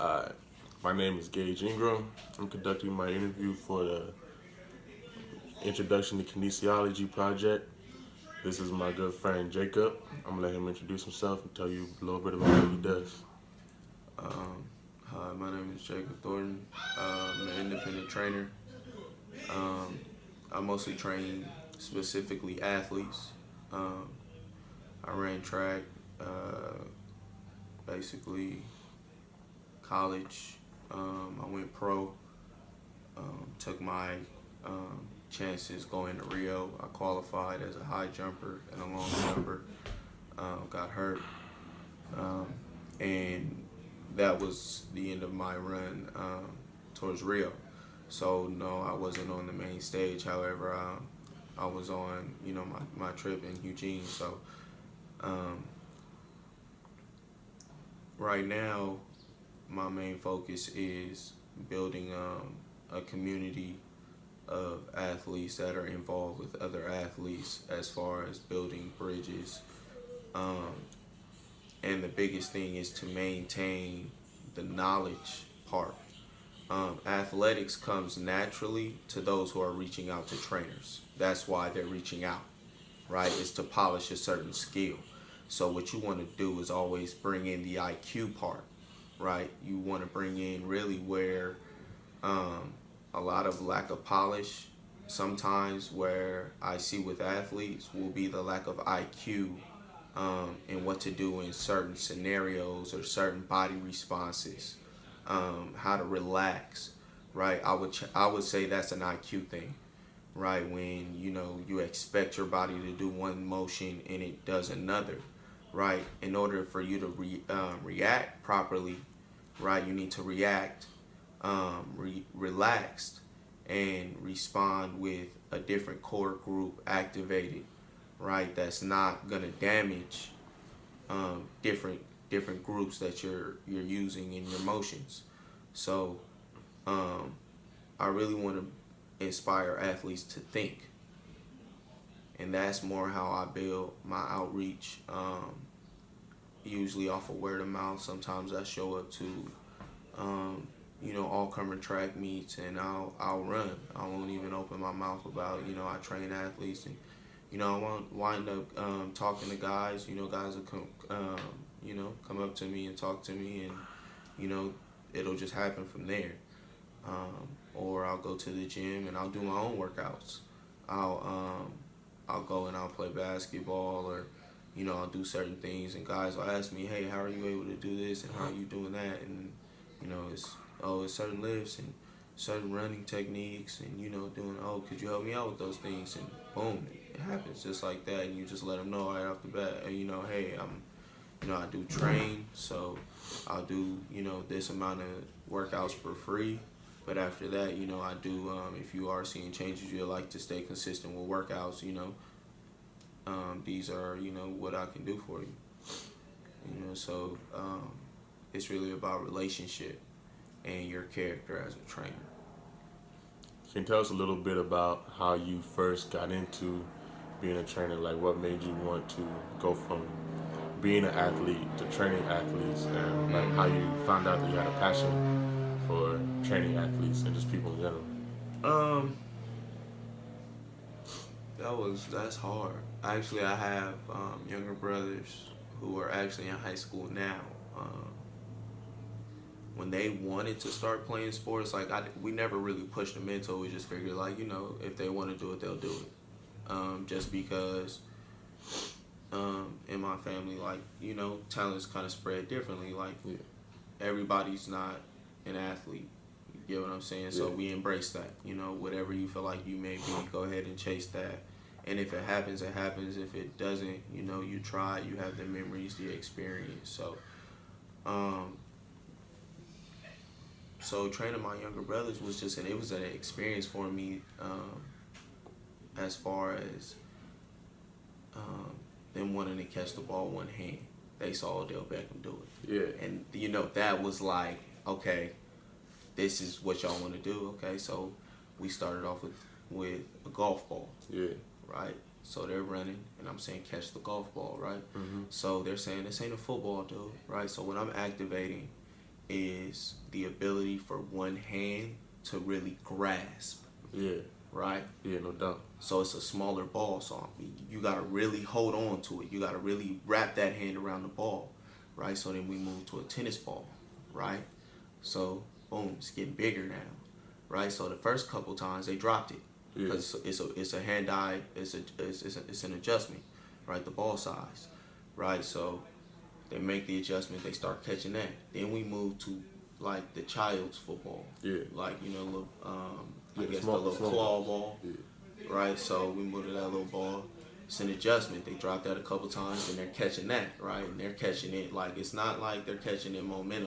Uh, my name is Gage Ingram. I'm conducting my interview for the Introduction to Kinesiology project. This is my good friend Jacob. I'm gonna let him introduce himself and tell you a little bit about what he does. Um, Hi, my name is Jacob Thornton. I'm an independent trainer. Um, I mostly train specifically athletes. Um, I ran track, basically college. I went pro. Took my chances going to Rio. I qualified as a high jumper and a long jumper. Got hurt, um, and that was the end of my run towards Rio. So no, I wasn't on the main stage. However, I was on my trip in Eugene. So um, right now, my main focus is building a community of athletes that are involved with other athletes as far as building bridges. Um, and the biggest thing is to maintain the knowledge part. Athletics comes naturally to those who are reaching out to trainers. That's why they're reaching out, right? Is to polish a certain skill. So what you want to do is always bring in the IQ part, right? You want to bring in really where um, a lot of lack of polish sometimes where I see with athletes will be the lack of IQ and what to do in certain scenarios or certain body responses, how to relax, right? I would say that's an IQ thing, right? When you expect your body to do one motion and it does another, right? In order for you to react properly, right, you need to react relaxed and respond with a different core group activated, right? That's not gonna damage different groups that you're using in your motions. So um, I really want to inspire athletes to think, and that's more how I build my outreach. Usually off of word of mouth. Sometimes I show up to um, all comer track meets, and I'll run. I won't even open my mouth about I train athletes, and I won't wind up talking to guys. Guys will come up to me and talk to me, and you know it'll just happen from there. Or I'll go to the gym and I'll do my own workouts. I'll um, I'll go and I'll play basketball, or I'll do certain things, and guys will ask me, hey, how are you able to do this and how are you doing that? And it's certain lifts and certain running techniques, and doing, oh, could you help me out with those things? And boom, it happens just like that, and you just let them know right off the bat, hey, I do train, so I'll do this amount of workouts for free. But after that, I do. If you are seeing changes, you'd like to stay consistent with workouts. These are what I can do for you. So it's really about relationship and your character as a trainer. Can you tell us a little bit about how you first got into being a trainer? Like, what made you want to go from being an athlete to training athletes, and like how you found out that you had a passion for training athletes and just people in general? Um, that's hard. Actually, I have younger brothers who are actually in high school now. Um, when they wanted to start playing sports, like we never really pushed them into it. We just figured, like, if they want to do it, they'll do it. Just because in my family, like, talents kind of spread differently. Like, Yeah. everybody's not an athlete. You get what I'm saying? So Yeah. we embrace that. Whatever you feel like you may be, go ahead and chase that. And if it happens, it happens. If it doesn't, you try. You have the memories, the experience. Um, so training my younger brothers was it was an experience for me. As far as um, them wanting to catch the ball one hand, they saw Odell Beckham do Yeah. it, and that was like, okay, this is what y'all want to do. Okay, so we started off with a golf ball, Yeah. right? So they're running, and I'm saying catch the golf ball, right? Mm-hmm. So they're saying this ain't a football, dude, right? So when I'm activating, is the ability for one hand to really grasp, Yeah. right? Yeah, no doubt. So it's a smaller ball, so you gotta really hold on to it. You gotta really wrap that hand around the ball, right? So then we move to a tennis ball, right? So boom, it's getting bigger now, right? So the first couple times they dropped it Yeah. because it's a hand eye, it's an adjustment, right? The ball size, right? So they make the adjustment, they start catching that. Then we move to like the child's football, Yeah. like little I Yeah, guess small, the little small claw balls. ball, Yeah. right? So we move to that little ball. It's an adjustment. They drop that a couple times and they're catching that, right? And they're catching it like it's not like they're catching it momentum.